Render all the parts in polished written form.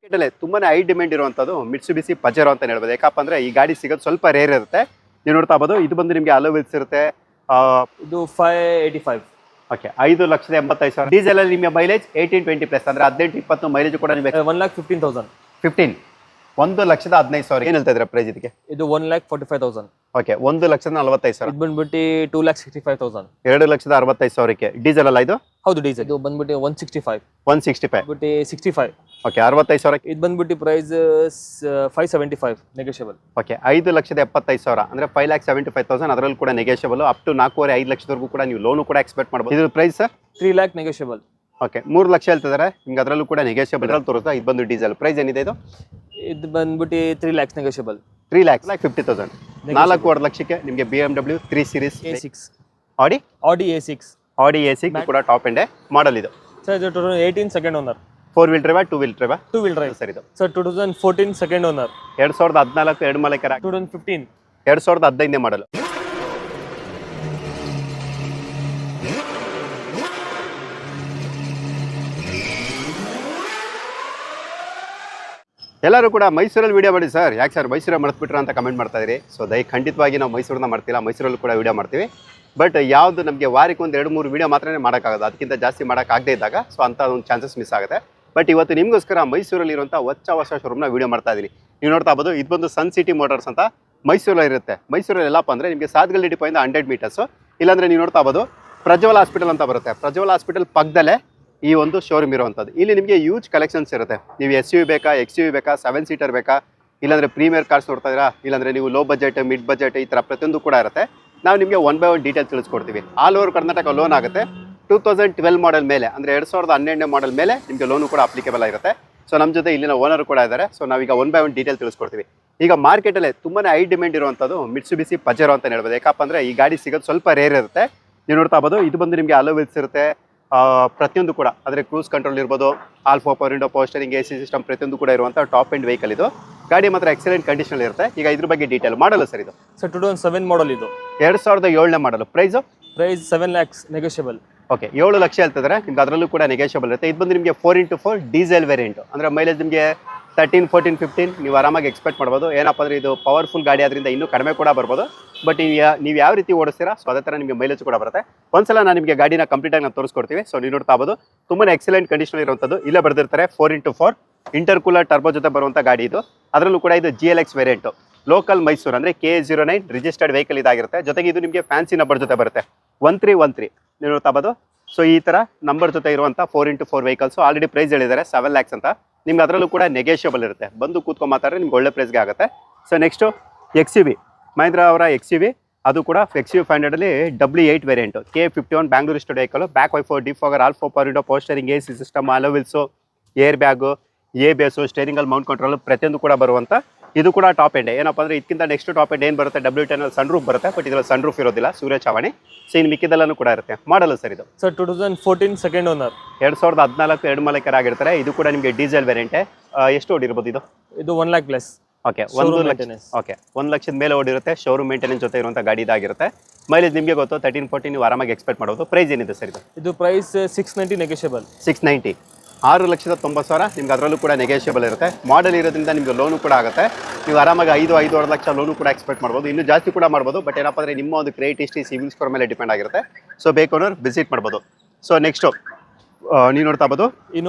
ಇದಲ್ಲೇ ತುಂಬಾನೇ high demand ಇರುವಂತದ್ದು Mitsubishi ಪಜೆರೋ ಅಂತ ಹೇಳ್ಬೋದು. ಯಾಕಪ್ಪ ಅಂದ್ರೆ ಈ ಗಾಡಿ ಸಿಗೋದು ಸ್ವಲ್ಪ ರೇರ್ ಇರುತ್ತೆ. ನೀವು ನೋಡ್ತಾ ಇರಬಹುದು ಇದು ಬಂದು ನಿಮಗೆ ಅಲೋ ವೀಲ್ಸ್ ಇರುತ್ತೆ. ಇದು 585. ಓಕೆ 5,85,000 ಡೀಸೆಲ್ ಅಲ್ಲಿ ನಿಮಗೆ ಮೈಲೇಜ್ 18-20 ಪ್ಲಸ್ ಅಂದ್ರೆ 18-20 ಮೈಲೇಜ್ ಕೂಡ ನಿಮಗೆ 1,15,000. 1,15,000 ಏನು ಹೇಳ್ತಾ ಇದ್ರೆ ಪ್ರೈಸ್ ಇದಕ್ಕೆ? ಇದು 1,45,000. ಓಕೆ 1,45,000. ಇದು ಬಂದ್ಬಿಟ್ಟು 2,65,000. 2,65,000ಕ್ಕೆ ಡೀಸೆಲ್ ಅಲ್ಲ ಇದು? ಹೌದು ಡೀಸೆಲ್. ಇದು ಬಂದ್ಬಿಟ್ಟು 165. 165 ಬಿಟ್ಟು 65. ಓಕೆ 65,000. ಇದು ಬಂದ್ಬಿಟ್ಟು ಪ್ರೈಸ್ 575 ನೆಗೋಷಿಯಬಲ್. ಓಕೆ 5,75,000 ಅಂದ್ರೆ 5,75,000 ಅದರಲ್ಲಿ ಕೂಡ ನೆಗೋಷಿಯಬಲ್ ಅಪ್ ಟು 4.5 ಲಕ್ಷದವರೆಗೂ ಕೂಡ ನೀವು ಲೋನು ಕೂಡ ಎಕ್ಸ್ಪೆಕ್ಟ್ ಮಾಡಬಹುದು. ಇದು price 3 lakh negotiable. Okay 3 lakh ಹೇಳ್ತಿದ್ದಾರೆ ನಿಮ್ಗೆ, ಅದರಲ್ಲೂ ಕೂಡ ನೆಗೋಷಿಯಬಲ್ ತೋರಿಸ್ತಾ. ಇದು ಬಂದು ಡೀಸೆಲ್ ಪ್ರೈಸ್ ಏನಿದೆ ಇದು? ಇದು ಬಂದ್ಬಿಟ್ಟು 3 lakhs ನೆಗೋಷಿಯಬಲ್. 3,50,000 4.5 ಲಕ್ಷಕ್ಕೆ ನಿಮಗೆ BMW 3 Series A6 Audi A6 ಕೂಡ ಟಾಪ್ ಎಂಡ್ ಮಾಡಲ್ ಇದು. ಸರ್ ಇದು 2018 second owner. 4 wheel drive 2 wheel drive? 2 wheel drive sir ಇದು. Sir 2014 second owner. 2014 ಎರಡು ಮಾಲೀಕರ. 2015 2015 ಮಾಡಲ್. ಎಲ್ಲರೂ ಕೂಡ ಮೈಸೂರಲ್ಲಿ ವಿಡಿಯೋ ಮಾಡಿ ಸರ್, ಯಾಕೆ ಸರ್ ಮೈಸೂರಲ್ಲಿ ಮರೆತುಬಿಟ್ರ ಅಂತ ಕಮೆಂಟ್ ಮಾಡ್ತಾ ಇದ್ರಿ. ಸೊ ಖಂಡಿತವಾಗಿ ನಾವು ಮೈಸೂರನ್ನ ಮಾಡ್ತಿಲ್ಲ, ಮೈಸೂರಲ್ಲೂ ಕೂಡ ವಿಡಿಯೋ ಮಾಡ್ತೀವಿ. ಬಟ್ ಯಾವುದು ನಮಗೆ ವಾರಕ್ಕೆ ಒಂದು 2-3 ವಿಡಿಯೋ ಮಾತ್ರನೇ ಮಾಡೋಕ್ಕಾಗೋದು, ಅದಕ್ಕಿಂತ ಜಾಸ್ತಿ ಮಾಡೋಕ್ಕಾಗದೇ ಇದ್ದಾಗ ಸೊ ಅಂಥ ಒಂದು ಚಾನ್ಸಸ್ ಮಿಸ್ ಆಗುತ್ತೆ. ಬಟ್ ಇವತ್ತು ನಿಮಗೋಸ್ಕರ ಮೈಸೂರಲ್ಲಿರುವಂಥ ಹೊಸ ಶೋರೂಮ್ನ ವಿಡಿಯೋ ಮಾಡ್ತಾ ಇದ್ದೀನಿ. ನೀವು ನೋಡ್ತಾ ಇರ್ಬೋದು ಇದು ಬಂದು ಸನ್ ಸಿಟಿ ಮೋಟರ್ಸ್ ಅಂತ ಮೈಸೂರಲ್ಲಿ ಇರುತ್ತೆ. ಮೈಸೂರಲ್ಲಿ ಎಲ್ಲಪ್ಪ ಅಂದರೆ ನಿಮಗೆ ಸಾತ್ಗಳ್ಳಿ ಡಿಪೋಯಿಂದ 100 ಮೀಟರ್ಸು, ಇಲ್ಲಾಂದರೆ ನೀವು ನೋಡ್ತಾ ಇರ್ಬೋದು ಪ್ರಜ್ವಲ್ ಹಾಸ್ಪಿಟಲ್ ಅಂತ ಬರುತ್ತೆ. ಪ್ರಜ್ವಲ್ ಹಾಸ್ಪಿಟಲ್ ಪಕ್ಕದಲ್ಲೇ ಈ ಒಂದು ಶೋರೂಮ್ ಇರುವಂಥದ್ದು. ಇಲ್ಲಿ ನಿಮಗೆ ಯೂಜ್ ಕಲೆಕ್ಷನ್ಸ್ ಇರುತ್ತೆ. ನೀವು SUV ಬೇಕಾ, XUV ಬೇಕಾ, 7 ಸೀಟರ್ ಬೇಕಾ, ಇಲ್ಲಾಂದರೆ ಪ್ರೀಮಿಯರ್ ಕಾರ್ಸ್ ನೋಡ್ತಾ ಇದ್ದೀರಾ, ಇಲ್ಲಾಂದರೆ ನೀವು ಲೋ ಬಜೆಟ್, ಮಿಡ್ ಬಜೆಟ್ ಈ ಥರ ಪ್ರತಿಯೊಂದು ಕೂಡ ಇರುತ್ತೆ. ನಾವು ನಿಮಗೆ 1 by 1 ಡೀಟೇಲ್ ತಿಳಿಸ್ಕೊಡ್ತೀವಿ. ಆಲ್ ಓವರ್ ಕರ್ನಾಟಕ ಲೋನ್ ಆಗುತ್ತೆ. 2012 ಮಾಡೆಲ್ ಮೇಲೆ ಅಂದರೆ 2012 ಮಾಡೆಲ್ ಮೇಲೆ ನಿಮಗೆ ಲೋನು ಕೂಡ ಅಪ್ಲಿಕೇಬಲ್ ಆಗಿರುತ್ತೆ. ಸೊ ನಮ್ಮ ಜೊತೆ ಇಲ್ಲಿನ ಓನರ್ ಕೂಡ ಇದ್ದಾರೆ. ಸೊ ನಾವೀಗ 1 by 1 ಡೀಟೇಲ್ ತಿಳಿಸ್ಕೊಡ್ತೀವಿ. ಈಗ ಮಾರ್ಕೆಟಲ್ಲೇ ತುಂಬಾ ಹೈ ಡಿಮ್ಯಾಂಡ್ ಇರುವಂಥದ್ದು ಮಿಟ್ಸುಬಿಸಿ ಪಜೆರೋ ಅಂತ ಹೇಳ್ಬೋದು. ಯಾಕಪ್ಪ ಅಂದರೆ ಈ ಗಾಡಿ ಸಿಗೋದು ಸ್ವಲ್ಪ ರೇರ್ ಇರುತ್ತೆ. ನೀವು ನೋಡ್ತಾ ಇರ್ಬೋದು ಇದು ಬಂದು ನಿಮಗೆ ಅಲೋ ವೀಲ್ಸ್ ಇರುತ್ತೆ. ಪ್ರತಿಯೊಂದು ಕೂಡ ಅಂದರೆ ಕ್ರೂಸ್ ಕಂಟ್ರೋಲ್ ಇರ್ಬೋದು, alpha power window, power steering, AC system ಪ್ರತಿಯೊಂದು ಕೂಡ ಇರುವಂಥ ಟಾಪ್ ಎಂಡ್ ವೆಹಿಕಲ್ ಇದು. ಗಾಡಿ ಮಾತ್ರ ಎಕ್ಸಲೆಂಟ್ ಕಂಡೀಷನ್ ಇರುತ್ತೆ. ಈಗ ಇದ್ರ ಬಗ್ಗೆ ಡೀಟೇಲ್ ಮಾಡಲ್ಲ ಸರ್ ಇದು? ಸರ್ 2007 ಮಾಡಲ್ ಇದು. 2007 model. Price 7 lakhs negotiable. Okay 7 lakh ಹೇಳ್ತಿದ್ದಾರೆ ನಿಮ್ಗೆ, ಅದರಲ್ಲೂ ಕೂಡ ನೆಗೋಷಿಯಬಲ್ ಇರುತ್ತೆ. ಇದು ಬಂದು ನಿಮಗೆ 4x4 ಡೀಸೆಲ್ ವೇರಿಯಂಟ್ ಅಂದರೆ ಮೈಲೇಜ್ ನಿಮಗೆ 13, 14, 15 ನೀವು ಆರಾಮಾಗಿ ಎಕ್ಸ್ಪೆಕ್ಟ್ ಮಾಡ್ಬೋದು. ಏನಪ್ಪ ಅಂದರೆ ಇದು ಪವರ್ಫುಲ್ ಗಾಡಿ ಆದ್ರಿಂದ ಇನ್ನೂ ಕಡಿಮೆ ಕೂಡ ಬರ್ಬೋದು. ಬಟ್ ನೀವು ಯಾವ ರೀತಿ ಓಡಿಸ್ತೀರಾ ಸೊ ಅದೇ ಥರ ನಿಮಗೆ ಮೈಲೇಜ್ ಕೂಡ ಬರುತ್ತೆ. ಒಂದ್ಸಲ ನಾನು ನಿಮಗೆ ಗಾಡಿನ ಕಂಪ್ಲೀಟಾಗಿ ನಾನು ತೋರಿಸ್ಕೊಡ್ತೀವಿ. ಸೊ ನೀವು ನೋಡ್ತಾ ಇರ್ಬೋದು ತುಂಬಾ ಎಕ್ಸಲೆಂಟ್ ಕಂಡೀಷನ್ ಇರುವಂಥದ್ದು. ಇಲ್ಲೇ ಬರ್ದಿರ್ತಾರೆ 4x4 ಇಂಟರ್ಕೂಲರ್ ಟರ್ಬೋ ಜೊತೆ ಬರುವಂಥ ಗಾಡಿ ಇದು. ಅದರಲ್ಲೂ ಕೂಡ ಇದು GLX ವೇರಿಯಂಟು, ಲೋಕಲ್ ಮೈಸೂರು ಅಂದರೆ KA09 ರಿಜಿಸ್ಟರ್ಡ್ ವೆಹಿಕಲ್ ಇದಾಗಿರುತ್ತೆ. ಜೊತೆಗೆ ಇದು ನಿಮಗೆ ಫ್ಯಾನ್ಸಿ ನಂಬರ್ ಜೊತೆ ಬರುತ್ತೆ 1313. ನೀವು ನೋಡ್ತಾ ಇರ್ಬೋದು. ಸೊ ಈ ಥರ ನಂಬರ್ ಜೊತೆ ಇರುವಂಥ 4x4 ವೆಹಿಕಲ್ಸು ಆಲ್ರೆಡಿ ಪ್ರೈಸ್ ಹೇಳಿದ್ದಾರೆ 7 lakhs ಅಂತ. ನಿಮ್ಗೆ ಅದರಲ್ಲೂ ಕೂಡ ನೆಗೋಷಿಯಬಲ್ ಇರುತ್ತೆ. ಬಂದು ಕೂತ್ಕೊಂಡು ಮಾತಾಡಿದ್ರೆ ನಿಮ್ಗೆ ಒಳ್ಳೆ ಪ್ರೈಸ್ಗೆ ಆಗುತ್ತೆ. ಸೊ ನೆಕ್ಸ್ಟು XUV ಮಹೀಂದ್ರ ಅವರ XUV, ಅದು ಕೂಡ XUV 500 W8 variant, K51 Bangalore studio vehicle. Back wiper, defogger, alpha power window, power steering, AC system, alloy wheels, air bag, ABS, ಸ್ಟೇರಿಂಗಲ್ಲಿ ಮೌಂಟ್ ಕಂಟ್ರೋಲ್ ಪ್ರತಿಯೊಂದು ಕೂಡ ಬರುವಂಥ ಇದು ಕೂಡ ಟಾಪ್ ಎಂಡ್. ಏನಪ್ಪ ಅಂದರೆ ಇದಕ್ಕಿಂತ ನೆಕ್ಸ್ಟ್ ಟಾಪ್ ಎಂಡ್ ಏನು ಬರುತ್ತೆ, W10 ಸನ್ ರೂಫ್ ಬರುತ್ತೆ. ಬಟ್ ಇದರಲ್ಲಿ ಸನ್ ರೂಫ್ ಇರೋದಿಲ್ಲ, ಸೂರ್ಯ ಚಾವಣಿ. ಸೊ ಇನ್ನು ಮಿಕ್ಕಿದೆಲ್ಲೂ ಕೂಡ ಇರುತ್ತೆ. ಮಾಡಲ್ಲ ಸರ್ ಇದು? Sir 2014 second owner. 2014 ಎರಡು ಮಾಲೀಕರಾಗಿರ್ತಾರೆ. ಇದು ಕೂಡ ನಿಮಗೆ ಡೀಸೆಲ್ ವೇರಿಯಂಟೇ. ಎಷ್ಟು ಓಡಿರ್ಬೋದು ಇದು? ಇದು 1 lakh ಪ್ಲಸ್. ಓಕೆ 1 ಲಕ್ಷದ ಮೇಲೆ ಓಡಿರುತ್ತೆ. ಶೋರೂಮ್ ಮೇಂಟೆನೆನ್ಸ್ ಜೊತೆ ಇರುವಂಥ ಗಾಡಿ ಇದಾಗಿರುತ್ತೆ. ಮೈಲೇಜ್ ನಿಮಗೆ ಗೊತ್ತು 13, 14 ನೀವು ಆರಾಮಾಗಿ ಎಕ್ಸ್ಪೆಕ್ಟ್ ಮಾಡೋದು. ಪ್ರೈಸ್ ಏನಿದೆ ಸರ್ ಇದು? ಇದು ಪ್ರೈಸ್ 690 ನೆಗೋಷಿಯಬಲ್. 690 6,90,000 ನಿಮ್ಗೆ ಅದರಲ್ಲೂ ಕೂಡ ನೆಗೋಷಿಯಬಲ್ ಇರುತ್ತೆ. ಮಾಡಲ್ ಇರೋದ್ರಿಂದ ನಿಮಗೆ ಲೋನು ಕೂಡ ಆಗುತ್ತೆ. ನೀವು ಆರಾಮಾಗಿ 5-5.5 ಲಕ್ಷ ಲೋನು ಕೂಡ ಎಕ್ಸ್ಪೆಕ್ಟ್ ಮಾಡ್ಬೋದು. ಇನ್ನೂ ಜಾಸ್ತಿ ಕೂಡ ಮಾಡ್ಬೋದು. ಬಟ್ ಏನಪ್ಪ ಅಂದರೆ ನಿಮ್ಮ ಒಂದು ಕ್ರೆಡಿಟ್ ಹಿಸ್ಟ್ರಿ, ಸಿವಿಲ್ ಸ್ಕೋರ್ ಮೇಲೆ ಡಿಪೆಂಡ್ ಆಗಿರುತ್ತೆ. ಸೊ ಬೇಕು ವಿಸಿಟ್ ಮಾಡ್ಬೋದು. ಸೊ ನೆಕ್ಸ್ಟು ನೀವು ನೋಡ್ತಾ ಇರ್ಬೋದು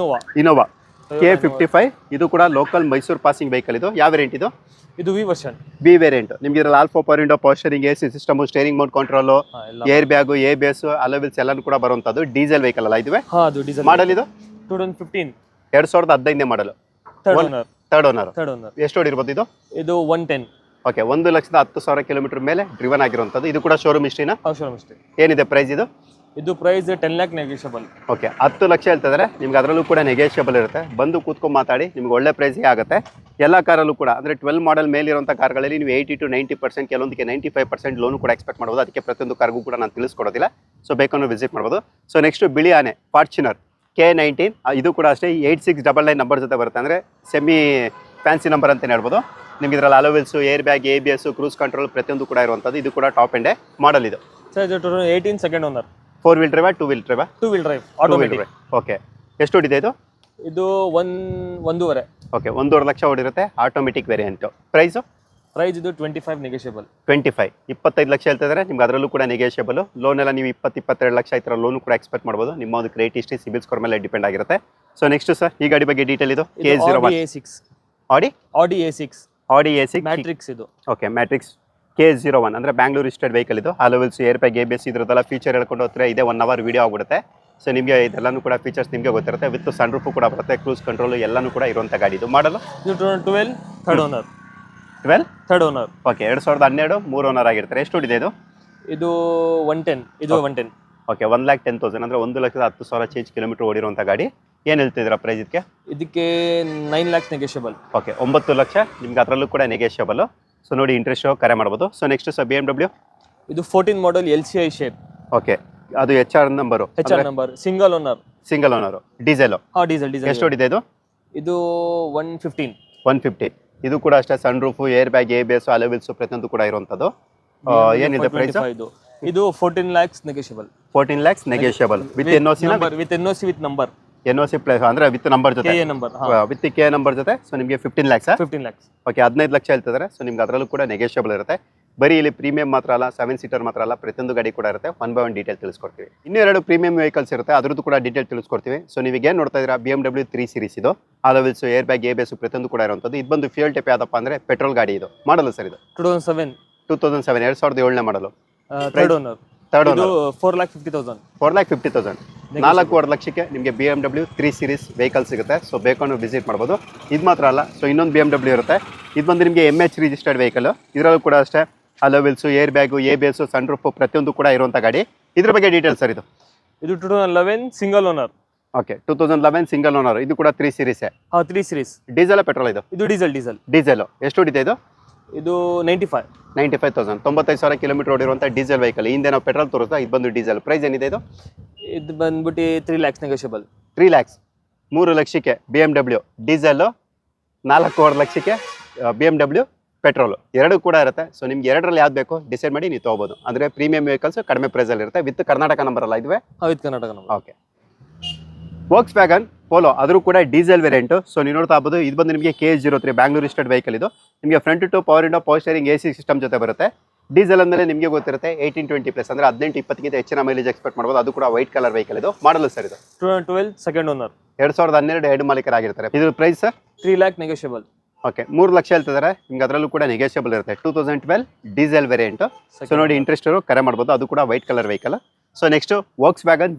ಇನೋವಾ K55. ಇದು ಕೂಡ ಲೋಕಲ್ ಮೈಸೂರು ಪಾಸಿಂಗ್ ವೆಹಿಕಲ್. ಇದು ಯಾವ ವೇರಿಯಂಟ್ ಇದು? ಇದು V ವರ್ಷನ್, B ವೇರಿಯಂಟ್. ನಿಮಗೆ ಇದರಲ್ಲಿ alpha power window, power steering, AC system, steering Mount control, air bag, ABS, hello wheels ಎಲ್ಲನೂ ಕೂಡ ಬರುವಂಥದ್ದು ಡೀಸೆಲ್ ವೆಹಿಕಲ್ ಅಲ್ಲ ಇದುವೆ? ಅದು ಡೀಸೆಲ್ ಮಾಡಲ್ ಇದು 2015. 2015 ಮಾಡಲು. Third owner. ಎಷ್ಟು ಓಡಿರ್ಬೋದು ಇದು? ಇದು 110. ಓಕೆ 1,10,000 ಕಿಲೋಮೀಟರ್ ಮೇಲೆ ಡ್ರಿವನ್ ಆಗಿರುವಂಥದ್ದು. ಇದು ಕೂಡ ಶೋರೂಮ್ ಹಿಸ್ಟ್ರಿನಾ? Showroom history. ಏನಿದೆ ಪ್ರೈಸ್ ಇದು? ಇದು ಪ್ರೈಸ್ 10 lakh ನೆಗೋಷಿಯಬಲ್. ಓಕೆ 10 ಲಕ್ಷ ಹೇಳ್ತಿದ್ದಾರೆ ನಿಮ್ಗೆ, ಅದರಲ್ಲೂ ಕೂಡ ನೆಗೋಷಿಯಬಲ್ ಇರುತ್ತೆ. ಬಂದು ಕೂತ್ಕೊಂಡು ಮಾತಾಡಿ, ನಿಮ್ಗೆ ಒಳ್ಳೆ ಪ್ರೈಸ್ಗೆ ಆಗುತ್ತೆ. ಎಲ್ಲ ಕಾರಲ್ಲೂ ಕೂಡ ಅಂದರೆ 12 ಮಾಡೆಲ್ ಮೇಲಿರುವಂಥ ಕಾರ್ಗಳಲ್ಲಿ ನೀವು 80 to 90%, ಕೆಲವೊಂದಕ್ಕೆ 95% ಲೋನು ಕೂಡ ಎಕ್ಸ್ಪೆಕ್ಟ್ ಮಾಡ್ಬೋದು. ಅದಕ್ಕೆ ಪ್ರತಿಯೊಂದು ಕಾರ್ಗೂ ಕೂಡ ನಾನು ತಿಳಿಸ್ಕೊಡೋದಿಲ್ಲ. ಸೊ ಬೇಕನ್ನು ವಿಸಿಟ್ ಮಾಡ್ಬೋದು. ಸೊ ನೆಕ್ಸ್ಟ್ ಬಿಳಿ ಆನೆ ಫಾರ್ಚುನರ್ K19. ಇದು ಕೂಡ ಅಷ್ಟೇ 8699 ನಂಬರ್ ಜೊತೆ ಬರುತ್ತೆ. ಅಂದರೆ ಸೆಮಿ ಫ್ಯಾನ್ಸಿ ನಂಬರ್ ಅಂತಲೇ ಹೇಳ್ಬೋದು. ನಿಮ್ಗೆ ಇದರಲ್ಲಿ hello wheels, air bag, ABS, cruise control ಪ್ರತಿಯೊಂದು ಕೂಡ ಇರುವಂಥದ್ದು. ಇದು ಕೂಡ ಟಾಪ್ ಎಂಡೇ ಮಾಡಲ್ ಇದು. ಸರ್ ಇದು 2018 second owner. 4 wheel drive 2 wheel drive? 2 wheel drive automatic. Okay ಎಷ್ಟು ಓಡಿದೆ ಇದು? ಇದು ಒಂದೂವರೆ. ಓಕೆ, 1.5 ಲಕ್ಷ ಓಡಿರುತ್ತೆ, ಆಟೋಮೆಟಿಕ್ ವೇರಿಯಂಟು. ಪ್ರೈಸು ಪ್ರೈಸ್ ಇದು 25 ನೆಗೋಷಿಯಬಲ್. 25 ಲಕ್ಷ ಹೇಳ್ತಿದ್ದಾರೆ ನಿಮ್ಗೆ, ಅದರಲ್ಲೂ ಕೂಡ ನೆಗೋಷಿಯಬಲ್. ಲೋನ್ ಎಲ್ಲ ನೀವು 22 ಲಕ್ಷ ಈ ಥರ ಲೋನು ಕೂಡ ಎಕ್ಸ್ಪೆಕ್ಟ್ ಮಾಡ್ಬೋದು. ನಿಮ್ಮ ಒಂದು ಕ್ರೆಡಿಟ್ ಹಿಸ್ಟ್ರಿ, ಸಿಬಿಲ್ ಸ್ಕೋರ್ ಮೇಲೆ ಡಿಪೆಂಡ್ ಆಗಿರುತ್ತೆ. ಸೊ ನೆಕ್ಸ್ಟ್ ಸರ್, ಈ ಗಾಡಿ ಬಗ್ಗೆ ಡೀಟೇಲ್ ಇದು K01 Audi A6 ಮ್ಯಾಟ್ರಿಕ್ಸ್ ಇದು. ಓಕೆ, ಮ್ಯಾಟ್ರಿಕ್ಸ್ K01 ಅಂದರೆ ಬ್ಯಾಂಗ್ಳೂರ್ ರಿಜಿಸ್ಟರ್ಡ್ ವೆಹಿಕಲ್ ಇದು. ಅಲೋವೆಲ್ಸ್, ಏರ್ ಬ್ಯಾಗ್, ABS ಇದ್ರದ್ದೆಲ್ಲ ಫೀಚರ್ ಹೇಳ್ಕೊಂಡು ಹೋಗ್ತಾರೆ. ಇದೇ 1 ಅವರ್ ವಿಡಿಯೋ ಆಗ್ಬಿಡುತ್ತೆ. ಸೊ ನಿಮಗೆ ಇದೆಲ್ಲನೂ ಕೂಡ ಫೀಚರ್ಸ್ ನಿಮಗೆ ಗೊತ್ತಿರುತ್ತೆ. ವಿತ್ ಸನ್ ರೂಫ್ ಕೂಡ ಬರುತ್ತೆ, ಕ್ರೂಸ್ ಕಂಟ್ರೋಲ್ ಎಲ್ಲನೂ ಕೂಡ ಇರುವಂಥ ಗಾಡಿ ಇದು. ಮಾಡಲು ಇದು 12 third owner. 12 third owner. Okay, 2012 3 owner ಆಗಿರ್ತಾರೆ. ಎಷ್ಟು ಹೊಡಿದೆ ಇದು? ಇದು 110. ಇದು 110. ಓಕೆ, 1,10,000 ಅಂದರೆ 1,10,000 ಚೇಂಜ್ ಕಿಲೋಮೀಟರ್ ಓಡಿರುವಂಥ ಗಾಡಿ. ಏನು ಹೇಳ್ತಿದ್ದೀರಾ ಪ್ರೈಸ್ ಇದಕ್ಕೆ? ಇದಕ್ಕೆ 9 lakhs ನೆಗೋಷಿಯಬಲ್. ಓಕೆ, 9 ಲಕ್ಷ ನಿಮ್ಗೆ ಅದರಲ್ಲೂ ಕೂಡ ನೆಗೋಷಿಯಬಲ್. ಸೊ ನೋಡಿ, ಇಂಟ್ರೆಸ್ಟ್ ಕರೆ ಮಾಡ್ಬೋದು. ಸೊ ನೆಕ್ಸ್ಟ್ ಸರ್, BMW ಇದು 14 ಮಾಡೆಲ್ LCI ಶೇಪ್. ಓಕೆ, ಅದು HR number. Single owner diesel. Diesel. ಎಷ್ಟು ಹೊಡಿದೆ ಇದು? ಇದು 115. 150. ಇದು ಕೂಡ ಅಷ್ಟೇ, sun roof, air bag, ABS, alloy wheels ಪ್ರತಿಯೊಂದು ಕೂಡ ಇರುವಂಥದ್ದು. ಏನಿದೆ ಪ್ರೈಸ್? ಇದು 14 lakhs negotiable. 14 lakhs negotiable with NOC with number. NOC plus ಅಂದರೆ ವಿತ್ ನಂಬರ್ ಜೊತೆ, ವಿತ್ K ನಂಬರ್ ಜೊತೆ. ಸೊ ನಿಮಗೆ 15 lakhs. 15 lakhs. ಓಕೆ, 15 ಲಕ್ಷ ಹೇಳ್ತಿದ್ದಾರೆ. ಸೊ ನಿಮ್ಗೆ ಅದರಲ್ಲೂ ಕೂಡ ನೆಗೋಷಿಯಬಲ್ ಇರುತ್ತೆ. ಬರೀ ಇಲ್ಲಿ ಪ್ರೀಮಿಯಂ ಮಾತ್ರ ಅಲ್ಲ, 7 ಸೀಟರ್ ಮಾತ್ರ ಅಲ್ಲ, ಪ್ರತಿಯೊಂದು ಗಾಡಿ ಕೂಡ ಇರುತ್ತೆ. 1 by 1 ಡೀಟೇಲ್ ತಿಳಿಸ್ಕೊಡ್ತೀವಿ. ಇನ್ನೂ 2 ಪ್ರೀಮಿಯಂ ವೆಹಿಕಲ್ಸ್ ಇರುತ್ತೆ, ಅದ್ರದ್ದು ಕೂಡ ಡೀಟೇಲ್ ತಿಳಿಸ್ಕೊಡ್ತೀವಿ. ಸೊ ನೀವೀಗ ಏನು ನೋಡ್ತಾ ಇದ್ದೀರಾ, BMW 3 Series ಇದು. ಅಲೋವಿಲ್ಸ್, ಏರ್ ಬ್ಯಾಗ್, ABS ಪ್ರತಿಯೊಂದು ಕೂಡ ಇರುವಂಥದ್ದು. ಇದು ಬಂದು ಫ್ಯೂಯಲ್ ಟೈಪ್ ಯಾವ್ದಪ್ಪ ಅಂದರೆ ಪೆಟ್ರೋಲ್ ಗಾಡಿ. ಇದು ಮಾಡಲು ಸರ್, ಇದು 2007 2007 ಮಾಡಲು. Third owner. 4,50,000. 4,50,000. 4.5 ಲಕ್ಷಕ್ಕೆ ನಿಮಗೆ BMW 3 Series ವೆಹಿಕಲ್ ಸಿಗುತ್ತೆ. ಸೊ ಬೇಕು ವಿಸಿಟ್ ಮಾಡ್ಬೋದು. ಇದು ಮಾತ್ರ ಅಲ್ಲ, ಸೊ ಇನ್ನೊಂದು BMW ಇರುತ್ತೆ. ಇದು ಬಂದು ನಿಮಗೆ MH ರಿಜಿಸ್ಟರ್ಡ್ ವೆಹಿಕಲ್. ಇದರಲ್ಲೂ ಕೂಡ ಅಷ್ಟೇ alloy wheels, air bag, ABS, sun roof ಪ್ರತಿಯೊಂದು ಕೂಡ ಇರುವಂಥ ಗಾಡಿ. ಇದ್ರ ಬಗ್ಗೆ ಡೀಟೇಲ್ಸ್ ಸರ್ ಇದು? ಇದು 2011 single owner. Okay, 2011 single owner. ಇದು ಕೂಡ 3 Series. 3 Series. ಡೀಸೆಲ್ ಪೆಟ್ರೋಲ್ ಇದು? ಇದು ಡೀಸೆಲ್. ಎಷ್ಟು ಹೊಡಿದೆ ಇದು? ಇದು 95,000. 95,000 ಕಿಲೋಮೀಟರ್ ಓಡಿರುವಂಥ ಡೀಸೆಲ್ ವೆಹಿಕಲ್. ಹಿಂದೆ ನಾವು ಪೆಟ್ರೋಲ್ ತೋರಿಸ್ತಾ, ಇದು ಬಂದು ಡೀಸೆಲ್. ಪ್ರೈಸ್ ಏನಿದೆ ಇದು? ಇದು ಬಂದ್ಬಿಟ್ಟು 3 lakhs ನೆಗೋಷಿಯಬಲ್. 3 lakhs. 3 ಲಕ್ಷಕ್ಕೆ BMW ಡೀಸೆಲ್, 4.5 ಲಕ್ಷಕ್ಕೆ BMW ಪೆಟ್ರೋಲ್. ಎರಡು ಕೂಡ ಇರುತ್ತೆ. ಸೊ ನಿಮ್ಗೆ ಎರಡರಲ್ಲಿ ಯಾವ್ದು ಬೇಕು ಡಿಸೈಡ್ ಮಾಡಿ ನೀವು ತೊಗೋಬೋದು. ಅಂದರೆ ಪ್ರೀಮಿಯಂ ವೆಹಿಕಲ್ಸ್ ಕಡಿಮೆ ಪ್ರೈಸಲ್ಲಿ ಇರುತ್ತೆ. ವಿತ್ ಕರ್ನಾಟಕ ನಂಬರ್ ಅಲ್ಲ ಇದುವೆ? With Karnataka number. Okay, Volkswagen Polo ಆದರೂ ಕೂಡ ಡೀಸೆಲ್ ವೇರಿಯಂಟು. ಸೊ ನೀವು ನೋಡ್ತಾ ಆಗ್ಬೋದು, ಇದು ಬಂದು ನಿಮಗೆ K03 ಬ್ಯಾಂಗ್ಳೂರ್ ರಿಜಿಸ್ಟರ್ಡ್ ವೆಹಿಕಲ್. ಇದು ನಿಮಗೆ front two power window, power steering, AC system ಜೊತೆ ಬರುತ್ತೆ. ಡೀಸೆಲ್ ಅಂದಮೇಲೆ ನಿಮಗೆ ಗೊತ್ತಿರುತ್ತೆ 18-20+ ಅಂದರೆ 18-20ಗಿಂತ ಹೆಚ್ಚಿನ ಮೈಲೇಜ್ ಎಕ್ಸ್ಪೆಕ್ಟ್ ಮಾಡ್ಬೋದು. ಅದು ಕೂಡ ವೈಟ್ ಕಲರ್ ವೆಹಿಕಲ್. ಇದು ಮಾಡಲು ಸರ್ ಇದು? 2012 ಸೆಕೆಂಡ್ ಓನರ್. 2012 ಹೆಡ್ ಮಾಲೀಕರಾಗಿರ್ತಾರೆ. ಇದು price sir? 3 lakh negotiable. Okay, 3 lakh ಹೇಳ್ತಿದ್ದಾರೆ ನಿಮ್ಗೆ, ಅದರಲ್ಲೂ ಕೂಡ ನೆಗೋಷಿಯಬಲ್ ಇರುತ್ತೆ. 2012 ಡೀಸೆಲ್ ವೇರಿಯಂಟು. ಸೊ ನೋಡಿ, ಇಂಟ್ರೆಸ್ಟ್ ಕರೆ ಮಾಡ್ಬೋದು. ಅದು ಕೂಡ white colour vehicle. So next Volkswagen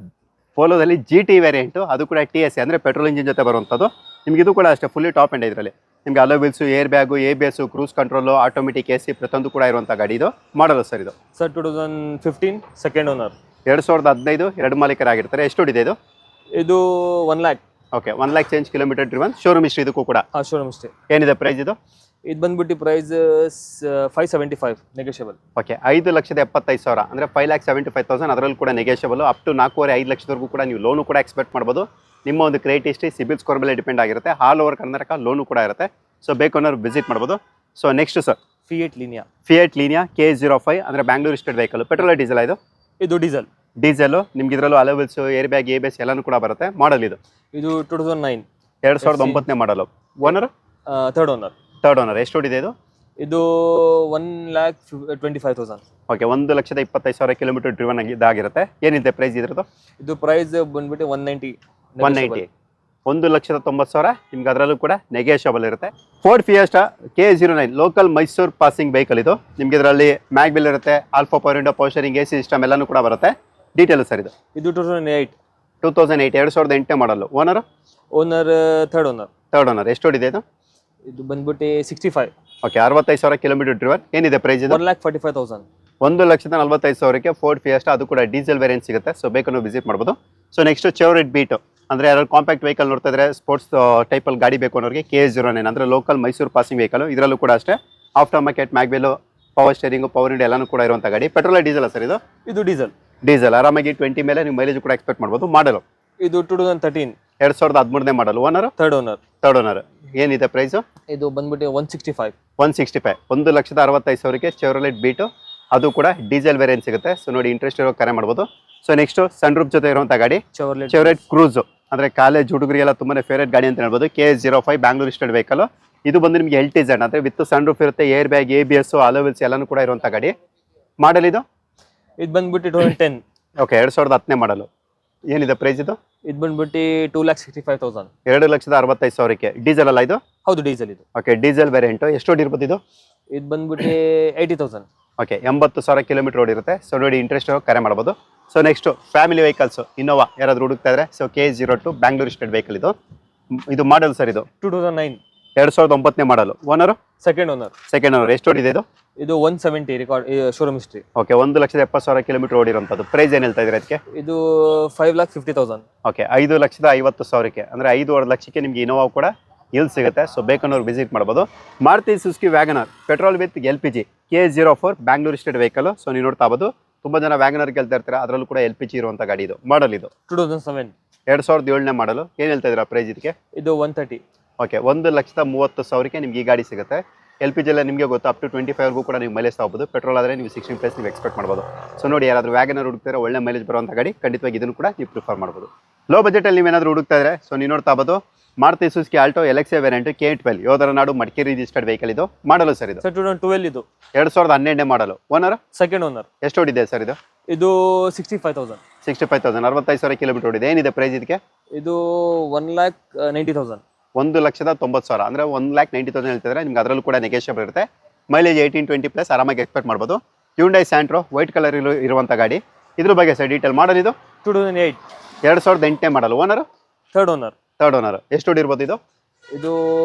ಪೋಲೋದಲ್ಲಿ GT ವೇರಿಯಂಟು. ಅದು ಕೂಡ TSA ಅಂದರೆ ಪೆಟ್ರೋಲ್ ಇಂಜಿನ್ ಜೊತೆ ಬರುವಂಥದ್ದು. ನಿಮ್ಗೆ ಇದು ಕೂಡ ಅಷ್ಟೇ ಫುಲ್ಲಿ ಟಾಪ್ ಎಂಡ್. ಇದರಲ್ಲಿ ನಿಮಗೆ alloy wheels, air bag, ABS, cruise control, automatic AC ಪ್ರತಿಯೊಂದು ಕೂಡ ಇರುವಂಥ ಗಾಡಿ. ಇದು ಮಾಡಲು ಸರ್ ಇದು? Sir 2015 second owner. 2015 ಎರಡು ಮಾಲೀಕರಾಗಿರ್ತಾರೆ. ಎಷ್ಟು ಹೊಡಿದೆ ಇದು? ಇದು 1 lakh. Okay, 1 lakh change kilometre driven. Showroom history ಇದಕ್ಕೂ ಕೂಡ? Showroom history. ಏನಿದೆ ಪ್ರೈಸ್ ಇದು? ಇದು ಬಂದ್ಬಿಟ್ಟು ಪ್ರೈಸ್ 575 ನೆಗೋಷಿಯಬಲ್. ಓಕೆ, 5,75,000 ಅಂದರೆ 5,75,000. ಅದರಲ್ಲೂ ಕೂಡ ನೆಗೋಷಿಯಬಲ್. ಅಪ್ ಟು 4.5 ಲಕ್ಷದವರೆಗೂ ಕೂಡ ನೀವು ಲೋನು ಕೂಡ ಎಕ್ಸ್ಪೆಕ್ಟ್ ಮಾಡ್ಬೋದು. ನಿಮ್ಮ ಒಂದು ಕ್ರೆಡಿಟ್ ಹಿಸ್ಟ್ರಿ, ಸಿಬಿಲ್ ಸ್ಕೋರ್ ಮೇಲೆ ಡಿಪೆಂಡ್ ಆಗಿರುತ್ತೆ. ಆಲ್ ಓವರ್ ಕರ್ನಾಟಕ ಲೋನು ಕೂಡ ಇರುತ್ತೆ. ಸೊ ಬೇಕು ಅನ್ನೋರು ವಿಸಿಟ್ ಮಾಡ್ಬೋದು. So next sir, Fiat Linea K05 ಅಂದರೆ Bangalore registered vehicle. Petrol diesel ಇದು? ಇದು ಡೀಸೆಲ್. ನಿಮ್ಗೆ ಇದರಲ್ಲೂ ಅಲೋವಿಲ್ಸ್, ಏರ್ ಬ್ಯಾಗ್, ABS ಎಲ್ಲನೂ ಕೂಡ ಬರುತ್ತೆ. ಮಾಡಲ್ ಇದು? ಇದು 2009 2009 ಮಾಡಲು. ಓನರ್? Third owner. ಎಷ್ಟು ಹೊಡಿದೆ ಇದು? ಇದು 1,25,000. ಓಕೆ, 1,25,000 ಕಿಲೋಮೀಟರ್ ಡ್ರಿವನ್ ಇದಾಗಿರುತ್ತೆ. ಏನಿದೆ ಪ್ರೈಸ್ ಇದ್ರದ್ದು? ಇದು ಪ್ರೈಸ್ ಬಂದ್ಬಿಟ್ಟು 190. 1,90,000 ನಿಮ್ಗೆ ಅದರಲ್ಲೂ ಕೂಡ ನೆಗೋಷಿಯಬಲ್ ಇರುತ್ತೆ. Ford fiesta K09 local Mysuru passing vehicle. ಇದು ನಿಮ್ಗೆ ಇದರಲ್ಲಿ ಮ್ಯಾಗ್ವಿಲ್ ಇರುತ್ತೆ, alpha power window, power steering, AC system ಎಲ್ಲನೂ ಕೂಡ ಬರುತ್ತೆ. ಡೀಟೇಲ್ ಸರ್ ಇದು? ಇದು 2008 2008 ಮಾಡಲು. Owner third owner. ಎಷ್ಟು ಹೊಡಿದೆ ಇದು? ಇದು ಬಂದ್ಬಿಟ್ಟು 65. Okay, 65,000 kilometre driven. ಏನಿದೆ ಪ್ರೈಸ್ ಇದು? 1,45,000. 1,45,000ಕ್ಕೆ ಫೋರ್ಡ್ ಫಿಯೆಸ್ಟಾ. ಅದು ಕೂಡ ಡೀಸೆಲ್ ವೇರಿಯಂಟ್ ಸಿಗುತ್ತೆ. ಸೊ ಬೇಕನ್ನು ವಿಸಿಟ್ ಮಾಡ್ಬೋದು. ಸೊ ನೆಕ್ಸ್ಟ್ ಚೆವ್ರೋಲೆಟ್ ಬೀಟ್ ಅಂದರೆ ಯಾರು ಕಾಂಪ್ಯಾಕ್ಟ್ ವೆಹಿಕಲ್ ನೋಡ್ತಾ ಇದ್ರೆ, ಸ್ಪೋರ್ಟ್ಸ್ ಟೈಪಲ್ಲಿ ಗಾಡಿ ಬೇಕು ಅನ್ನೋರಿಗೆ K09 ಅಂದರೆ ಲೋಕಲ್ ಮೈಸೂರು ಪಾಸಿಂಗ್ ವೆಹಿಕಲ್. ಇದರಲ್ಲೂ ಕೂಡ ಅಷ್ಟೇ after market mag wheel, power steering, power window ಎಲ್ಲನೂ ಕೂಡ ಇರುವಂಥ ಗಾಡಿ. ಪೆಟ್ರೋಲ್ ಡೀಸೆಲ್ ಸರ್ ಇದು? ಇದು ಡೀಸೆಲ್. ಆರಾಮಾಗಿ 20 ಮೇಲೆ ನೀವು ಮೈಲೇಜ್ ಕೂಡ ಎಕ್ಸ್ಪೆಕ್ಟ್ ಮಾಡ್ಬೋದು. ಮಾಡಲು? ಇದು 2013 2013 ಮಾಡಲು. ಓನರ್? Third owner. ಏನಿದೆ ಪ್ರೈಸು? ಇದು ಬಂದ್ಬಿಟ್ಟು 165. 1,65,000ಕ್ಕೆ ಚೆವ್ರೋಲೆಟ್ ಬೀಟು. ಅದು ಕೂಡ ಡೀಸೆಲ್ ವೇರಿಯಂಟ್ ಸಿಗುತ್ತೆ. ಸೊ ನೋಡಿ, ಇಂಟ್ರೆಸ್ಟ್ ಇರೋ ಕರೆ ಮಾಡ್ಬೋದು. ಸೊ ನೆಕ್ಸ್ಟ್ ಸನ್ ರೂಫ್ ಜೊತೆ ಇರುವಂಥ ಗಾಡಿ ಚೆವ್ರೋಲೆಟ್ ಕ್ರೂಸು. ಅಂದರೆ ಕಾಲೇಜ್ ಹುಡುಗರಿಗೆಲ್ಲ ತುಂಬಾ ಫೇವ್ರೇಟ್ ಗಾಡಿ ಅಂತ ಹೇಳ್ಬೋದು. KS05 Bangalore state vehicle. ಇದು ಬಂದು ನಿಮಗೆ LTZ ಅಂದರೆ ವಿತ್ ಸನ್ ರೂಫ್ ಇರುತ್ತೆ, ಏರ್ ಬ್ಯಾಗ್, ABS, ಅಲೋವಿಲ್ಸ್ ಎಲ್ಲನೂ ಕೂಡ ಇರುವಂಥ ಗಾಡಿ. ಮಾಡಲ್ ಇದು ಬಂದ್ಬಿಟ್ಟು 2010. ಓಕೆ, 2010 ಮಾಡಲು. ಏನಿದೆ ಪ್ರೈಸ್ ಇದು? ಇದು ಬಂದ್ಬಿಟ್ಟು 2,65,000. 2,65,000ಕ್ಕೆ. ಡೀಸೆಲ್ ಅಲ್ಲ ಇದು? ಹೌದು, ಡೀಸೆಲ್ ಇದು. Okay, diesel variant. ಎಷ್ಟು ಓಡಿರ್ಬೋದು ಇದು? ಇದು ಬಂದ್ಬಿಟ್ಟು 80,000. ಓಕೆ, 80,000 ಕಿಲೋಮೀಟರ್ ಓಡಿರುತ್ತೆ. ಸೊ ನೋಡಿ, ಇಂಟ್ರೆಸ್ಟ್ ಕರೆ ಮಾಡ್ಬೋದು. So next family vehicles Innova ಯಾರಾದರೂ ಹುಡುಕ್ತಾ ಇದ್ರೆ, so KS02 Bangalore state vehicle ಇದು. ಇದು ಮಾಡಲ್ ಸರ್ ಇದು 2009. 2009 model. Owner? Second owner. Second owner. ಎಷ್ಟು ಓಡಿದೆ ಇದು? ಇದು 170 record showroom history. Okay, 1,70,000 kilometre ಓಡಿರೋಂಥದ್ದು. ಪ್ರೈಸ್ ಏನು ಹೇಳ್ತಾ ಇದ್ರೆ ಅದಕ್ಕೆ? ಇದು 5,50,000. ಓಕೆ, 5,50,000ಕ್ಕೆ ಅಂದರೆ 5.5 ಲಕ್ಷಕ್ಕೆ ನಿಮಗೆ ಇನೋವಾ ಕೂಡ ಇಲ್ಲಿ ಸಿಗುತ್ತೆ. ಸೊ ಬೇಕನ್ನೋರು ವಿಸಿಟ್ ಮಾಡ್ಬೋದು. Maruti Suzuki WagonR petrol with LPG KS04 Bangalore state vehicle. So ನೀವು ನೋಡ್ತಾ ಬೋದು, ತುಂಬ ಜನ ವ್ಯಾಗನರ್ ಕೇಳ್ತಾ ಇರ್ತಾರೆ, ಅದರಲ್ಲೂ ಕೂಡ LPG ಇರುವಂಥ ಗಾಡಿ ಇದು. ಮಾಡಲ್ ಇದು 2007. 2007 ಮಾಡಲು. ಏನು ಹೇಳ್ತಾ ಇದ್ದೀರಾ ಪ್ರೈಸ್ ಇದಕ್ಕೆ? ಇದು 130. ಓಕೆ, 1,30,000ಕ್ಕೆ ನಿಮ್ಗೆ ಈ ಗಾಡಿ ಸಿಗುತ್ತೆ. LPG ಎಲ್ಲ ನಿಮಗೆ ಗೊತ್ತು, ಅಪ್ ಟು 25ವರೆಗೂ ಕೂಡ ನೀವು ಮೈಲೇಜ್ ತಗೋಬೋದು. ಪೆಟ್ರೋಲ್ ಆದರೆ ನೀವು 16+ ನೀವು ಎಕ್ಸ್ಪೆಕ್ಟ್ ಮಾಡ್ಬೋದು. ಸೊ ನೋಡಿ, ಯಾರಾದರೂ ವ್ಯಾಗನರ್ ಹುಡುಕ್ತಾರೆ, ಒಳ್ಳೆ ಮೈಲೇಜ್ ಬರುವಂಥ ಗಾಡಿ, ಖಂಡಿತವಾಗಿ ಇದನ್ನು ಕೂಡ ನೀವು ಪ್ರಿಫರ್ ಮಾಡ್ಬೋದು. ಲೋ ಬಜೆಟಲ್ಲಿ ನೀವೇನಾದರೂ ಹುಡುಕ್ತಾ ಇದ್ರೆ, ಸೊ ನೀವು ನೋಡ್ತಾ ಬೋದು, Maruti Suzuki Alto LXA variant K12 ಯೋಧರನಾಡು ಮಡಿಕೇರಿ ರಿಜಿಸ್ಟರ್ಡ್ ವೆಹಿಕಲ್ ಇದು. ಮಾಡಲು ಸರ್ ಇದು? ಸರ್ 2012 ಇದು. 2012 ಮಾಡಲು. ಓನರ್? Second owner. ಎಷ್ಟು ಓಡಿದೆ ಸರ್ ಇದು? ಇದು 65,000. 65,000, 65,000 ಕಿಲೋಮೀಟರ್ ಓಡಿದೆ. ಏನಿದೆ ಪ್ರೈಸ್ ಇದಕ್ಕೆ? ಇದು 1,90,000. 1,90,000 ಅಂದರೆ 1,90,000 ಹೇಳ್ತಿದ್ರೆ ನಿಮ್ಗೆ ಅದರಲ್ಲೂ ಕೂಡ ನೆಗೆಷಿಯಬಲ್ ಇರುತ್ತೆ. ಮೈಲೇಜ್ 18-20+ ಆರಾಮಾಗಿ ಎಕ್ಸ್ಪೆಕ್ಟ್ ಮಾಡ್ಬೋದು. ಹ್ಯುಂಡೈ ಸ್ಯಾಂಟ್ರೋ ವೈಟ್ ಕಲರ್ ಇರುವಂಥ ಗಾಡಿ. ಇದ್ರ ಬಗ್ಗೆ ಸರ್ ಡೀಟೇಲ್ ಮಾಡಲ್ ಇದು? 2008. 2008 ಮಾಡಲು. Owner? Third owner. Third owner. ಎಷ್ಟು ಓಡಿರ್ಬೋದು ಇದು? ಇದು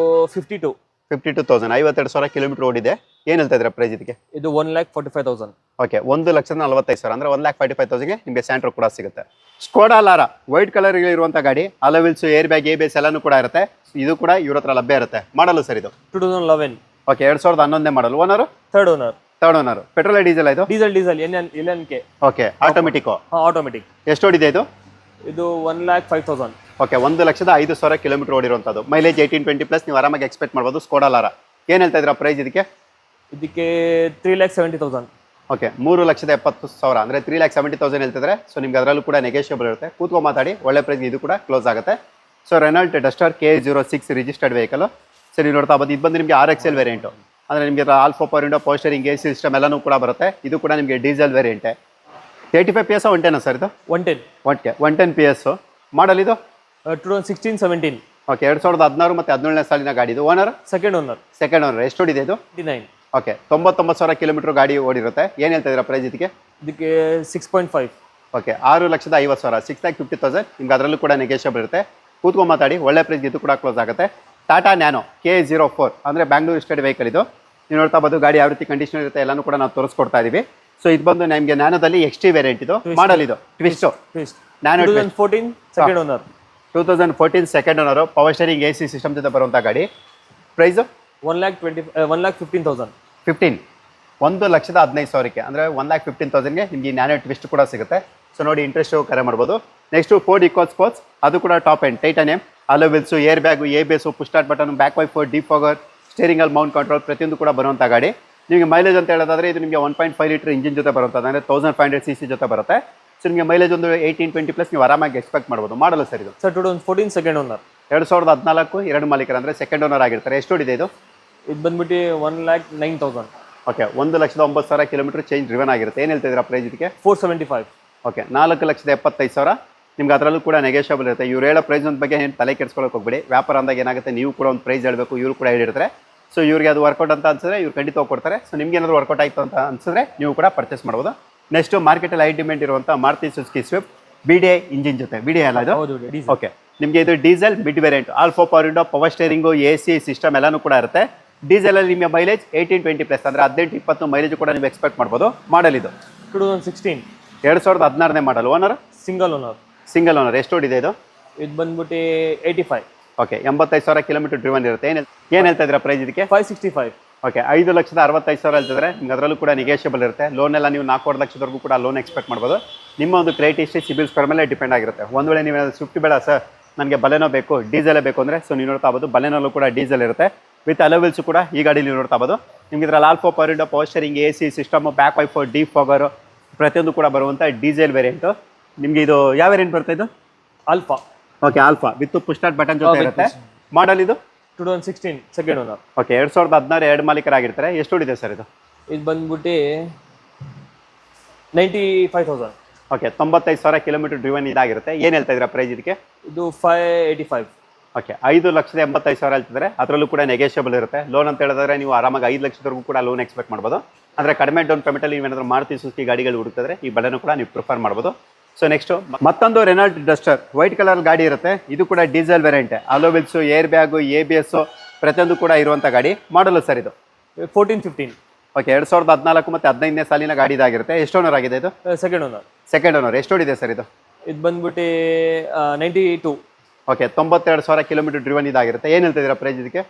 52. 52,000, 52,000 ಕಿಲೋಮೀಟರ್ ಓಡಿದೆ. ಏನು ಹೇಳ್ತಾ ಇದ್ರೆ ಪ್ರೈಸ್ ಇದಕ್ಕೆ? ಇದು 1,45,000. ಓಕೆ, 1,45,000 ಅಂದರೆ 1,45,000ಗೆ ನಿಮಗೆ ಸ್ಯಾಂಟ್ರೋ ಕೂಡ ಸಿಗುತ್ತೆ. ಸ್ಕೋಡಾ ಲಾರಾ ವೈಟ್ ಕಲರ್ ಇರುವಂಥ ಗಾಡಿ. ಅಲೋವಿಲ್ಸ್, ಏರ್ ಬ್ಯಾಗ್, ABS ಎಲ್ಲನೂ ಕೂಡ ಇರುತ್ತೆ. ಇದು ಕೂಡ ಇವ್ರ ಹತ್ರ ಲಭ್ಯ ಇರುತ್ತೆ. ಮಾಡಲು ಸರ್ ಇದು? 2011. Okay, 2011 model. Owner? Third owner. Third owner. Petrol diesel ಇದು? Diesel LNK. Okay, automatic. Automatic. ಎಷ್ಟು ಓಡಿದೆ ಇದು? ಇದು 1,05,000. Okay, 1,05,000 kilometre ಓಡಿರುವಂಥದ್ದು. ಮೈಲೇಜ್ 18-20+ ನೀವು ಆರಾಮಾಗಿ ಎಕ್ಸ್ಪೆಕ್ಟ್ ಮಾಡ್ಬೋದು. Skoda Lara. ಏನು ಹೇಳ್ತಾ ಇದ್ದೀರಾ ಪ್ರೈಸ್ ಇದಕ್ಕೆ? ಇದಕ್ಕೆ 3,70,000. ಓಕೆ, 3,70,000 ಅಂದರೆ 3,70,000 ಹೇಳ್ತಿದ್ರೆ. ಸೊ ನಿಮ್ಗೆ ಅದರಲ್ಲೂ ಕೂಡ ನೆಗೆಷಿಯಬಲ್ ಇರುತ್ತೆ. ಕೂತ್ಕೊಂಡು ಮಾತಾಡಿ, ಒಳ್ಳೆ ಪ್ರೈಸ್ ಇದು ಕೂಡ ಕ್ಲೋಸ್ ಆಗುತ್ತೆ. So Renault Duster KS06 registered vehicle. So ನೀವು ನೋಡ್ತಾ ಬೋದು, ಇದು ಬಂದು ನಿಮಗೆ RXL ವೇರಿಯಂಟು. ಅಂದರೆ ನಿಮಗೆ alpha power window, power steering, AC system ಎಲ್ಲನೂ ಕೂಡ ಬರುತ್ತೆ. ಇದು ಕೂಡ ನಿಮಗೆ ಡೀಸೆಲ್ ವೇರಿಯಂಟೆ. 85 PS 110 ಸರ್ ಇದು? 110. 110 PS ಮಾಡಲ್ ಇದು? 2016-17. ಓಕೆ, 2016 ಮತ್ತು 17ನೇ ಸಾಲಿನ ಗಾಡಿ ಇದು. Owner? Second owner. Second owner. ಎಷ್ಟು ಓಡಿದೆ ಇದು? 59. ಓಕೆ, 99,000 ಕಿಲೋಮೀಟರ್ ಗಾಡಿ ಓಡಿರುತ್ತೆ. ಏನು ಹೇಳ್ತಾ ಇದ್ದೀರಾ ಪ್ರೈಸ್ ಇದಕ್ಕೆ? ಇದಕ್ಕೆ 6.5. ಓಕೆ, 6,50,000, 6,50,000. ನಿಮ್ಗೆ ಅದರಲ್ಲೂ ಕೂಡ ನೆಗೆಷಿಯಬಲ್ ಇರುತ್ತೆ. ಕೂತ್ಕೊಂಡು ಮಾತಾಡಿ, ಒಳ್ಳೆ ಪ್ರೈಸ್ ಇದು ಕೂಡ ಕ್ಲೋಸ್ ಆಗುತ್ತೆ. ಟಾಟಾ ನ್ಯಾನೋ KS04 ಅಂದರೆ ಬ್ಯಾಂಗ್ಳೂರ್ ಸ್ಟೇಟ್ ವೆಹಿಕಲ್ ಇದು. ನೀವು ನೋಡ್ತಾ ಬೋದು, ಗಾಡಿ ಯಾವ ರೀತಿ ಕಂಡೀಷನ್ ಇರುತ್ತೆ ಎಲ್ಲನೂ ಕೂಡ ನಾವು ತೋರಿಸ್ಕೊಡ್ತಾ ಇದೀವಿ. ಸೊ ಇದು ಬಂದು ನಿಮಗೆ ನ್ಯಾನೋದಲ್ಲಿ XT ವೇರಿಯಂಟ್ ಇದು. ಮಾಡಲ್ ಇದು twist. Nano 2014 second owner. 2014 second owner. Power steering, AC system ಜೊತೆ ಬರುವಂಥ ಗಾಡಿ. ಪ್ರೈಸು? 1,15,000. 15. 1,15,000ಕ್ಕೆ ಅಂದರೆ 1,15,000ಗೆ ನಿಮಗೆ ನ್ಯಾನೋ ಟ್ವಿಸ್ಟ್ ಕೂಡ ಸಿಗುತ್ತೆ. ಸೊ ನೋಡಿ, ಇಂಟ್ರೆಸ್ಟ್ ಕರೆ ಮಾಡ್ಬೋದು. ನೆಕ್ಸ್ಟು ಫೋರ್ಡ್ ಇಕೋಸ್ಪೋರ್ಟ್ಸ್, ಅದು ಕೂಡ top end titanium. Alloy wheels, air bag, ABS, push start button, back wiper, defogger, ಸ್ಟೇರಿಂಗಲ್ಲಿ ಮೌಂಟ್ ಕಂಟ್ರೋಲ್ ಪ್ರತಿಯೊಂದು ಕೂಡ ಬರುವಂಥ ಗಾಡಿ. ನಿಮಗೆ ಮೈಲೇಜ್ ಅಂತ ಹೇಳೋದಾದ್ರೆ ಇದು ನಿಮಗೆ 1.5 ಲೀಟರ್ ಇಂಜಿನ್ ಜೊತೆ ಬರುತ್ತದೆ. ಅಂದರೆ 1500 cc ಜೊತೆ ಬರುತ್ತೆ. ಸೊ ನಿಮಗೆ ಮೈಲೇಜ್ ಒಂದು 18-20+ ನೀವು ಆರಾಮಾಗಿ ಎಕ್ಸ್ಪೆಕ್ಟ್ ಮಾಡ್ಬೋದು. ಮಾಡಲ್ಲ ಸರ್ ಇದು? Sir 2014 second owner. 2014 2 ಮಾಲೀಕರು ಅಂದರೆ ಸೆಕೆಂಡ್ ಓನರ್ ಆಗಿರ್ತಾರೆ. ಎಷ್ಟು ಓಡಿದೆ ಇದು? ಇದು ಬಂದ್ಬಿಟ್ಟು 1,09,000. ಓಕೆ, 1,09,000 ಕಿಲೋಮೀಟರ್ ಚೇಂಜ್ ಡ್ರಿವನ್ ಆಗಿರುತ್ತೆ. ಏನು ಹೇಳ್ತಿದ್ದೀರಾ ಪ್ರೈಸ್ ಇದಕ್ಕೆ? 475. ಓಕೆ, 4,75,000. ನಿಮ್ಗೆ ಅದರಲ್ಲೂ ಕೂಡ ನೆಗೆಷಿಯಬಲ್ ಇರುತ್ತೆ. ಇವ್ರು ಹೇಳೋ ಪ್ರೈಸ್ ಒಂದು ಬಗ್ಗೆ ಏನು ತಲೆ ಕೆಡಿಸ್ಕೊಳ್ಳೋಕೆ ಹೋಗ್ಬೇಡಿ. ವ್ಯಾಪಾರ ಅಂದಾಗ ಏನಾಗುತ್ತೆ, ನೀವು ಕೂಡ ಒಂದು ಪ್ರೈಸ್ ಹೇಳಬೇಕು, ಇವರು ಕೂಡ ಹೇಳಿರ್ತಾರೆ. ಸೊ ಇವ್ರಿಗೆ ಅದು ವರ್ಕೌಟ್ ಅಂತ ಅನ್ಸಿದ್ರೆ ಇವ್ರು ಖಂಡಿತ ಕೊಡ್ತಾರೆ. ಸೊ ನಿಮ್ಗೆ ಏನಾದರೂ ವರ್ಕೌಟ್ ಆಯಿತು ಅಂತ ಅನ್ಸಿದ್ರೆ ನೀವು ಕೂಡ ಪರ್ಚೇಸ್ ಮಾಡ್ಬೋದು. ನೆಕ್ಸ್ಟ್ ಮಾರ್ಕೆಟಲ್ಲಿ ಹೈ ಡಿಮ್ಯಾಂಡ್ ಇರುವಂಥ Maruti Suzuki Swift BDI engine ಜೊತೆ. BDI ಅಲ್ಲ ಇದು? ಓಕೆ, ನಿಮಗೆ ಇದು diesel mid variant. Alpha power window, power steering, AC system ಎಲ್ಲನೂ ಕೂಡ ಇರುತ್ತೆ. ಡೀಸೆಲಲ್ಲಿ ನಿಮಗೆ ಮೈಲೇಜ್ 18-20+ ಅಂದರೆ 18-20 ಮೈಲೇಜ್ ಕೂಡ ನೀವು ಎಕ್ಸ್ಪೆಕ್ಟ್ ಮಾಡ್ಬೋದು. ಮಾಡಲ್ ಇದು? 2016. 2016 model. Owner? Single owner. Single owner. ಎಷ್ಟು ಓಡಿದೆ ಇದು? ಇದು ಬಂದ್ಬಿಟ್ಟು 85. ಓಕೆ, 85,000 ಕಿಲೋಮೀಟರ್ ಡ್ರಿವನ್ ಇರುತ್ತೆ. ಏನು ಹೇಳ್ತಾ ಇದ್ದೀರಾ ಪ್ರೈಸ್ ಇದಕ್ಕೆ? 565. ಓಕೆ, 5,65,000 ಹೇಳ್ತಿದ್ರೆ ನಿಮ್ಗೆ ಅದರಲ್ಲೂ ಕೂಡ ನೆಗೆಷಿಯಬಲ್ ಇರುತ್ತೆ. ಲೋನ್ ಎಲ್ಲ ನೀವು 4 ಲಕ್ಷದವರೆಗೂ ಕೂಡ ಲೋನ್ ಎಕ್ಸ್ಪೆಕ್ಟ್ ಮಾಡ್ಬೋದು. ನಿಮ್ಮ ಒಂದು ಕ್ರೆಡಿಟ್ ಹಿಸ್ಟ್ರಿ, ಸಿಬಿಲ್ ಸ್ಕೋರ್ ಮೇಲೆ ಡಿಪೆಂಡ್ ಆಗಿರುತ್ತೆ. ಒಂದು ವೇಳೆ ನೀವು ಸ್ವಿಫ್ಟ್ ಬೇಡ ಸರ್, ನನಗೆ ಬಲೆನೋ ಬೇಕು, ಡೀಸೆಲೇ ಬೇಕು ಅಂದರೆ, ಸೊ ನೀವು ನೋಡ್ತಾ ಬೋದು ಬಲೆನಲ್ಲೂ ಕೂಡ ಡೀಸೆಲ್ ಇರುತ್ತೆ. ವಿತ್ ಅಲೋವಿಲ್ಸ್ ಕೂಡ ಈ ಗಾಡಿ ನೀವು ನೋಡ್ತಾ ಬೋದು. ನಿಮ್ಗೆ ಇದರಲ್ಲಿ alpha power window, power steering, AC system, back wiper, defogger ಪ್ರತಿಯೊಂದು ಕೂಡ ಬರುವಂಥ ಡೀಸೆಲ್ ವೇರಿಯಂಟು. ನಿಮಗೆ ಇದು ಯಾವ ವೇರಿಯಂಟ್ ಬರ್ತಾ ಇದು? Alpha. Okay alpha with push start button ಜೊತೆ with ಇರುತ್ತೆ. push. ಮಾಡಲ್ ಇದು 2016 ಸೆಕೆಂಡ್ ಓನರ್. ಓಕೆ 2016 ಎರಡು ಮಾಲೀಕರಾಗಿರ್ತಾರೆ. ಎಷ್ಟು ಹೊಡಿದೆ ಸರ್ ಇದು? ಇದು ಬಂದ್ಬಿಟ್ಟು 95,000. ಓಕೆ 95,000 ಕಿಲೋಮೀಟರ್ ಡ್ರಿವನ್ ಇದಾಗಿರುತ್ತೆ. ಏನು ಹೇಳ್ತಾ ಇದ್ದೀರಾ ಪ್ರೈಸ್ ಇದಕ್ಕೆ? ಇದು 585. ಓಕೆ 5,85,000 ಹೇಳ್ತಿದ್ದಾರೆ. ಅದರಲ್ಲೂ ಕೂಡ ನೆಗೆಷಿಯಬಲ್ ಇರುತ್ತೆ. ಲೋನ್ ಅಂತ ಹೇಳಿದ್ರೆ ನೀವು ಆರಾಮಾಗಿ 5 ಲಕ್ಷದವರೆಗೂ ಕೂಡ ಲೋನ್ ಎಕ್ಸ್ಪೆಕ್ಟ್ ಮಾಡ್ಬೋದು. ಅಂದರೆ ಕಡಿಮೆ ಡೌನ್ ಪೇಮೆಂಟಲ್ಲಿ ನೀವೇನಾದ್ರೂ ಮಾರುತಿ ಸುಜುಕಿ ಗಾಡಿಗಳು ಹುಡುಕಿದ್ರೆ ಈ ಬಡನ್ನು ಕೂಡ ನೀವು ಪ್ರಿಫರ್ ಮಾಡ್ಬೋದು. ಸೊ ನೆಕ್ಸ್ಟು ಮತ್ತೊಂದು ರೆನಾಲ್ಟ್ ಡಸ್ಟರ್ ವೈಟ್ ಕಲರ್ ಗಾಡಿ ಇರುತ್ತೆ. ಇದು ಕೂಡ diesel variant. Hello wheels, air bag, ABS ಪ್ರತಿಯೊಂದು ಕೂಡ ಇರುವಂಥ ಗಾಡಿ. ಮಾಡಲು ಸರ್ ಇದು 1415. ಓಕೆ 2014 ಮತ್ತು 15ನೇ ಸಾಲಿನ ಗಾಡಿ ಇದಾಗಿರುತ್ತೆ. ಎಷ್ಟು ಓನರ್ ಆಗಿದೆ ಇದು? Second owner. Second owner. ಎಷ್ಟು ಓಡಿದೆ ಸರ್ ಇದು? ಇದು ಬಂದ್ಬಿಟ್ಟು 92. ಓಕೆ 92,000 ಕಿಲೋಮೀಟರ್ ಡ್ರಿವನ್ ಇದಾಗಿರುತ್ತೆ. ಏನು ಹೇಳ್ತಿದ್ದೀರಾ ಪ್ರೈಸ್ ಇದಕ್ಕೆ?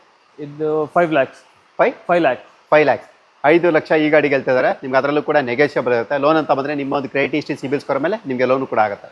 ಇದು 5 lakhs. 5 lakh. 5 ಲ್ಯಾಕ್ಸ್ 5 ಲಕ್ಷ ಈ ಗಾಡಿಗೆ ಹೇಳ್ತಿದ್ದಾರೆ. ನಿಮ್ಗೆ ಅದರಲ್ಲೂ ಕೂಡ ನೆಗೆಷಿಯಬಲ್ ಇರುತ್ತೆ. ಲೋನ್ ಅಂತ ಬಂದರೆ ನಿಮ್ಮ ಒಂದು ಕ್ರೆಡಿಟ್ ಹಿಸ್ಟ್ರಿ ಸಿಬಿಲ್ ಸ್ಕೋರ್ ಮೇಲೆ ನಿಮಗೆ ಲೋನು ಕೂಡ ಆಗುತ್ತೆ.